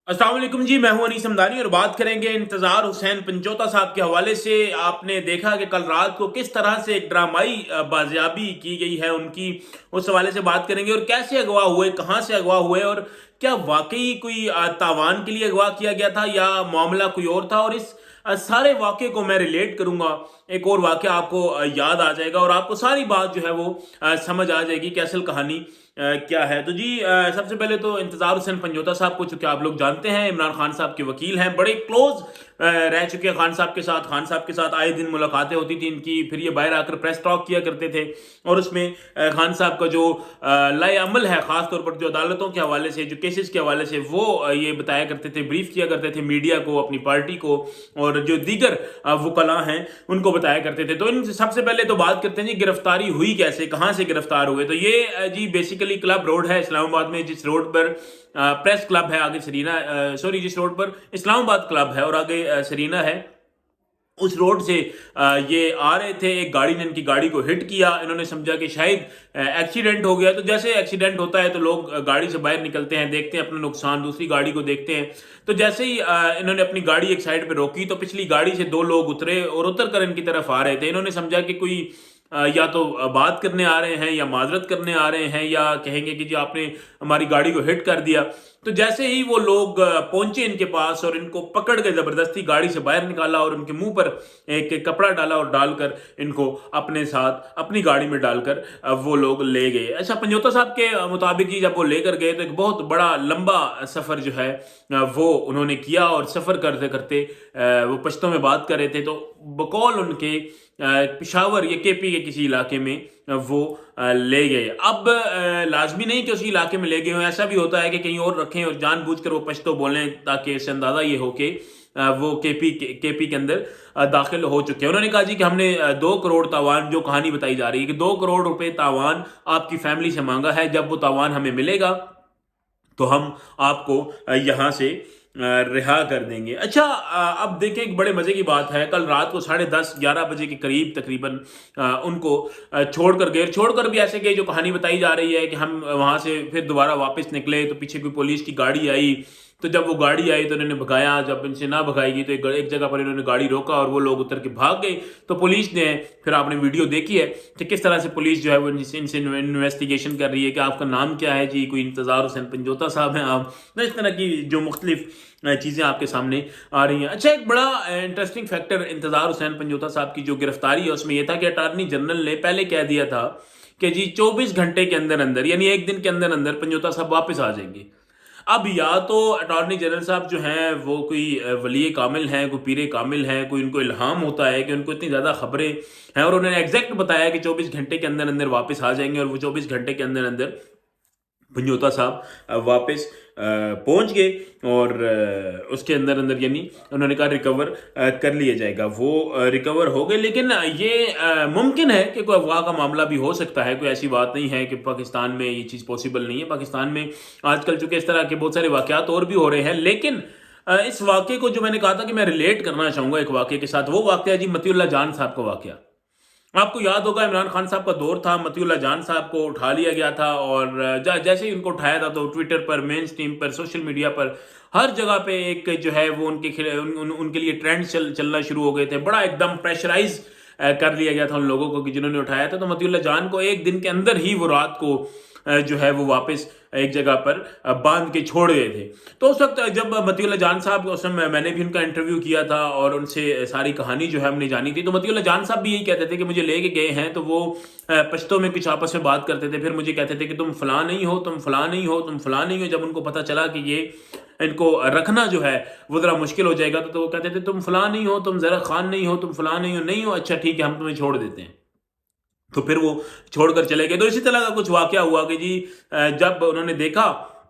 अस्सलाम वालेकुम जी, मैं हूं अनीस हमदानी और बात करेंगे इंतज़ार हुसैन पंजोता साहब के हवाले से। आपने देखा कि कल रात को किस तरह से एक ड्रामाई बाजियाबी की गई है उनकी, उस हवाले से बात करेंगे। और कैसे अगवा हुए, कहाँ से अगवा हुए, और क्या वाकई कोई तावान के लिए अगवा किया गया था या मामला कोई और था। और इस सारे वाक़े को मैं रिलेट करूँगा, एक और वाक़या आपको याद आ जाएगा और आपको सारी बात जो है वो समझ आ जाएगी कि असल कहानी क्या है। तो जी, सबसे पहले तो इंतज़ार हुसैन पंजोता साहब को चूँकि आप लोग जानते हैं, इमरान खान साहब के वकील हैं, बड़े क्लोज़ रह चुके हैं खान साहब के साथ। खान साहब के साथ आए दिन मुलाकातें होती थी इनकी, फिर ये बाहर आकर प्रेस टॉक किया करते थे। और उसमें खान साहब का जो लाए अमल है, ख़ास तौर पर जो अदालतों के हवाले से, जो केसेस के हवाले से, वो ये बताया करते थे, ब्रीफ किया करते थे मीडिया को, अपनी पार्टी को, और जो दीगर वकला हैं उनको बताया करते थे। तो इन सबसे पहले तो बात करते हैं जी, गिरफ्तारी हुई कैसे, कहाँ से गिरफ्तार हुए। तो ये जी बेसिकली क्लब रोड है इस्लामाबाद में, जिस रोड पर प्रेस क्लब है, आगे सरीना, सॉरी, जिस रोड पर इस्लामाबाद क्लब है और आगे सरीना है, उस रोड से ये आ रहे थे। एक गाड़ी ने इनकी गाड़ी को हिट किया। इन्होंने समझा कि शायद एक्सीडेंट हो गया। तो जैसे एक्सीडेंट होता है तो लोग गाड़ी से बाहर निकलते हैं, देखते हैं अपना नुकसान, दूसरी गाड़ी को देखते हैं। तो जैसे ही इन्होंने अपनी गाड़ी एक साइड पे रोकी तो पिछली गाड़ी से दो लोग उतरे और उतर कर इनकी तरफ आ रहे थे। इन्होंने समझा कि कोई या तो बात करने आ रहे हैं या माजरत करने आ रहे हैं, या कहेंगे कि जी आपने हमारी गाड़ी को हिट कर दिया। तो जैसे ही वो लोग पहुंचे इनके पास और इनको पकड़ के जबरदस्ती गाड़ी से बाहर निकाला और उनके मुंह पर एक कपड़ा डाला और डालकर इनको अपने साथ अपनी गाड़ी में डालकर वो लोग ले गए। अच्छा, पंजोता साहब के मुताबिक ही जब वो लेकर गए तो एक बहुत बड़ा लंबा सफर जो है वो उन्होंने किया। और सफर करते करते वो पश्तो में बात कर रहे थे, तो बकौल उनके पिशावर या केपी के किसी इलाके में वो ले गए। अब लाजमी नहीं कि उसी इलाके में ले गए हों, ऐसा भी होता है कि कहीं और रखें और जानबूझकर वो पश्तो बोलें ताकि इससे अंदाज़ा ये हो कि वो केपी के अंदर दाखिल हो चुके हैं। उन्होंने कहा जी कि हमने 2 करोड़ तावान, जो कहानी बताई जा रही है कि 2 करोड़ रुपए तावान आपकी फैमिली से मांगा है, जब वो तावान हमें मिलेगा तो हम आपको यहाँ से रिहा कर देंगे। अच्छा, अब देखें, एक बड़े मज़े की बात है, कल रात को 10:30-11 बजे के करीब तकरीबन उनको छोड़कर भी ऐसे गए, जो कहानी बताई जा रही है कि हम वहाँ से फिर दोबारा वापस निकले तो पीछे कोई पुलिस की गाड़ी आई। तो जब वो गाड़ी आई तो इन्होंने भगाया, जब इनसे ना भगाएगी तो एक जगह पर इन्होंने गाड़ी रोका और वो लोग उतर के भाग गए। तो पुलिस ने, फिर आपने वीडियो देखी है कि किस तरह से पुलिस जो है वो इनसे इन्वेस्टिगेशन कर रही है कि आपका नाम क्या है जी, कोई इंतज़ार हुसैन पंजोता साहब हैं आप, तो इस तरह की जो मुख्तलिफ चीज़ें आपके सामने आ रही हैं। अच्छा, एक बड़ा इंटरेस्टिंग फैक्टर इंतज़ार हुसैन पंजोता साहब की जो गिरफ्तारी है उसमें यह था कि अटारनी जनरल ने पहले कह दिया था कि जी 24 घंटे के अंदर अंदर, यानी एक दिन के अंदर अंदर पंजोता साहब वापस आ जाएंगे। अब या तो अटॉर्नी जनरल साहब जो हैं वो कोई वली कामिल हैं, कोई पीर कामिल हैं, कोई उनको इल्हाम होता है कि उनको इतनी ज़्यादा खबरें हैं और उन्होंने एग्जैक्ट बताया कि 24 घंटे के अंदर अंदर वापस आ जाएंगे, और वो 24 घंटे के अंदर अंदर पंजोता साहब वापस पहुंच गए। और उसके अंदर अंदर यानी उन्होंने कहा रिकवर कर लिया जाएगा। वो रिकवर हो गए, लेकिन ये मुमकिन है कि कोई अफवाह का मामला भी हो सकता है, कोई ऐसी बात नहीं है कि पाकिस्तान में ये चीज़ पॉसिबल नहीं है। पाकिस्तान में आजकल चूंकि इस तरह के बहुत सारे वाक़यात और भी हो रहे हैं, लेकिन इस वाक़े को जो मैंने कहा था कि मैं रिलेट करना चाहूँगा एक वाक़े के साथ, वो वाक़या जी मतीउल्लाह जान साहब का वाक़या। आपको याद होगा, इमरान खान साहब का दौर था, मतीउल्लाह जान साहब को उठा लिया गया था और जैसे ही उनको उठाया था तो ट्विटर पर, मेन स्ट्रीम पर, सोशल मीडिया पर, हर जगह पे एक जो है वो उनके लिए ट्रेंड चलना शुरू हो गए थे। बड़ा एकदम प्रेशराइज कर लिया गया था उन लोगों को कि जिन्होंने उठाया था। तो मतीउल्लाह जान को एक दिन के अंदर ही वो रात को जो है वो वापस एक जगह पर बांध के छोड़ गए थे। तो उस वक्त जब मतीउल्लाह जान साहब, उस समय मैंने भी उनका इंटरव्यू किया था और उनसे सारी कहानी जो है हमने जानी थी, तो मतीउल्लाह जान साहब भी यही कहते थे कि मुझे लेके गए हैं तो वो पश्तो में कुछ आपस में बात करते थे, फिर मुझे कहते थे कि तुम फलां नहीं हो, तुम फलां नहीं हो, तुम फलां नहीं हो। जब उनको पता चला कि ये इनको रखना जो है वो ज़रा मुश्किल हो जाएगा तो वो कहते थे तुम फलां नहीं हो, तुम ज़रा खान नहीं हो, तुम फलां नहीं हो, नहीं हो, अच्छा ठीक है हम तुम्हें छोड़ देते हैं। तो फिर वो छोड़कर चले गए। तो इसी तरह का कुछ वाक़या हुआ कि जी जब उन्होंने देखा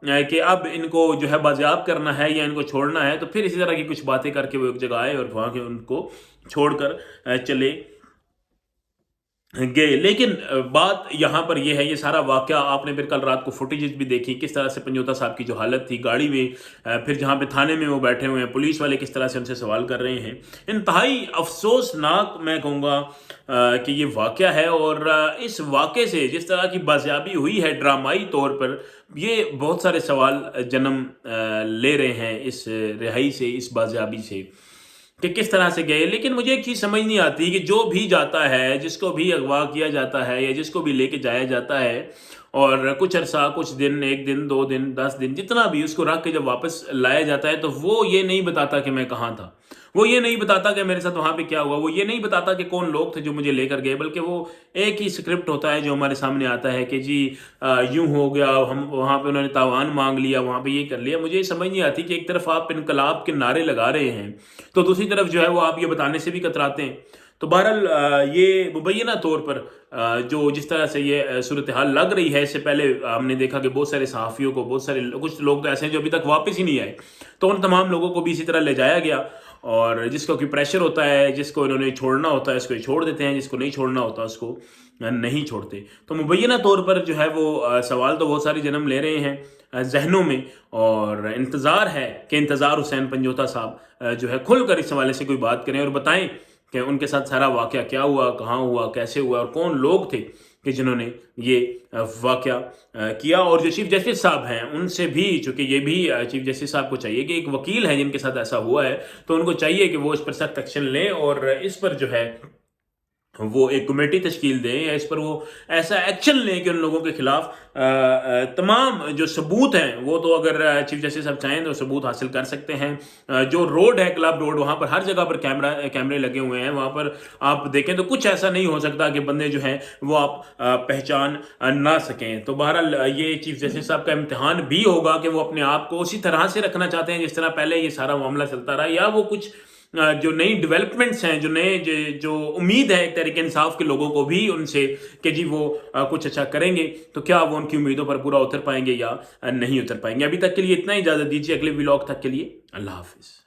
कि अब इनको जो है बाज़ियाब करना है या इनको छोड़ना है, तो फिर इसी तरह की कुछ बातें करके वो एक जगह आए और वहाँ के उनको छोड़कर चले गए। लेकिन बात यहाँ पर ये है, ये सारा वाक़या आपने फिर कल रात को फुटेजेस भी देखी, किस तरह से पंजोता साहब की जो हालत थी गाड़ी में, फिर जहाँ पे थाने में वो बैठे हुए हैं, पुलिस वाले किस तरह से उनसे सवाल कर रहे हैं। इंतहाई अफ़सोसनाक मैं कहूँगा कि ये वाक़या है। और इस वाक़े से जिस तरह की बाज़ियाबी हुई है ड्रामाई तौर पर, ये बहुत सारे सवाल जन्म ले रहे हैं इस रिहाई से, इस बाज़ियाबी से, कि किस तरह से गए। लेकिन मुझे एक चीज़ समझ नहीं आती कि जो भी जाता है, जिसको भी अगवा किया जाता है या जिसको भी लेके जाया जाता है, और कुछ अरसा, कुछ दिन, 1 दिन, 2 दिन, 10 दिन, जितना भी उसको रख के जब वापस लाया जाता है, तो वो ये नहीं बताता कि मैं कहाँ था। वो ये नहीं बताता कि मेरे साथ वहाँ पे क्या हुआ। वो ये नहीं बताता कि कौन लोग थे जो मुझे लेकर गए, बल्कि वो एक ही स्क्रिप्ट होता है जो हमारे सामने आता है कि जी यूँ हो गया, हम वहाँ पे उन्होंने तावान माँग लिया, वहाँ पे ये कर लिया। मुझे ये समझ नहीं आती कि एक तरफ आप इनकलाब के नारे लगा रहे हैं, तो दूसरी तरफ जो है वो आप ये बताने से भी कतराते हैं। तो बहरहाल ये मुबैना तौर पर जो जिस तरह से ये सूरत हाल लग रही है, इससे पहले हमने देखा कि बहुत सारे सहाफ़ियों को, बहुत सारे कुछ लोग तो ऐसे हैं जो अभी तक वापस ही नहीं आए, तो उन तमाम लोगों को भी इसी तरह ले जाया गया। और जिसको कोई प्रेशर होता है, जिसको इन्होंने छोड़ना होता है उसको ये छोड़ देते हैं, जिसको नहीं छोड़ना होता उसको नहीं छोड़ते। तो मुबैना तौर पर जो है वो सवाल तो बहुत सारे जन्म ले रहे हैं ज़हनों में, और इंतज़ार है कि इंतज़ार हुसैन पंजोता साहब जो है खुलकर इस हवाले से कोई बात करें और बताएं कि उनके साथ सारा वाक़या क्या हुआ, कहाँ हुआ, कैसे हुआ, और कौन लोग थे कि जिन्होंने ये वाक़या किया। और जो चीफ़ जस्टिस साहब हैं उनसे भी, चूँकि ये भी चीफ़ जस्टिस साहब को चाहिए कि एक वकील है जिनके साथ ऐसा हुआ है, तो उनको चाहिए कि वो इस पर सख्त एक्शन लें और इस पर जो है वो एक कमेटी तश्कील दें, या इस पर वो ऐसा एक्शन लें कि उन लोगों के खिलाफ तमाम जो सबूत हैं, वो तो अगर चीफ जस्टिस साहब चाहें तो सबूत हासिल कर सकते हैं। जो रोड है, क्लब रोड, वहाँ पर हर जगह पर कैमरे लगे हुए हैं। वहाँ पर आप देखें तो कुछ ऐसा नहीं हो सकता कि बंदे जो हैं वो आप पहचान ना सकें। तो बहरहाल ये चीफ जस्टिस साहब का इम्तिहान भी होगा कि वो अपने आप को उसी तरह से रखना चाहते हैं जिस तरह पहले ये सारा मामला चलता रहा, या वो कुछ जो नई डेवलपमेंट्स हैं, जो नए जो उम्मीद है एक तरीके इंसाफ के लोगों को भी उनसे कि जी वो कुछ अच्छा करेंगे, तो क्या वो उनकी उम्मीदों पर पूरा उतर पाएंगे या नहीं उतर पाएंगे। अभी तक के लिए इतना ही, इजाज़त दीजिए। अगले व्लॉग तक के लिए अल्लाह हाफिज़।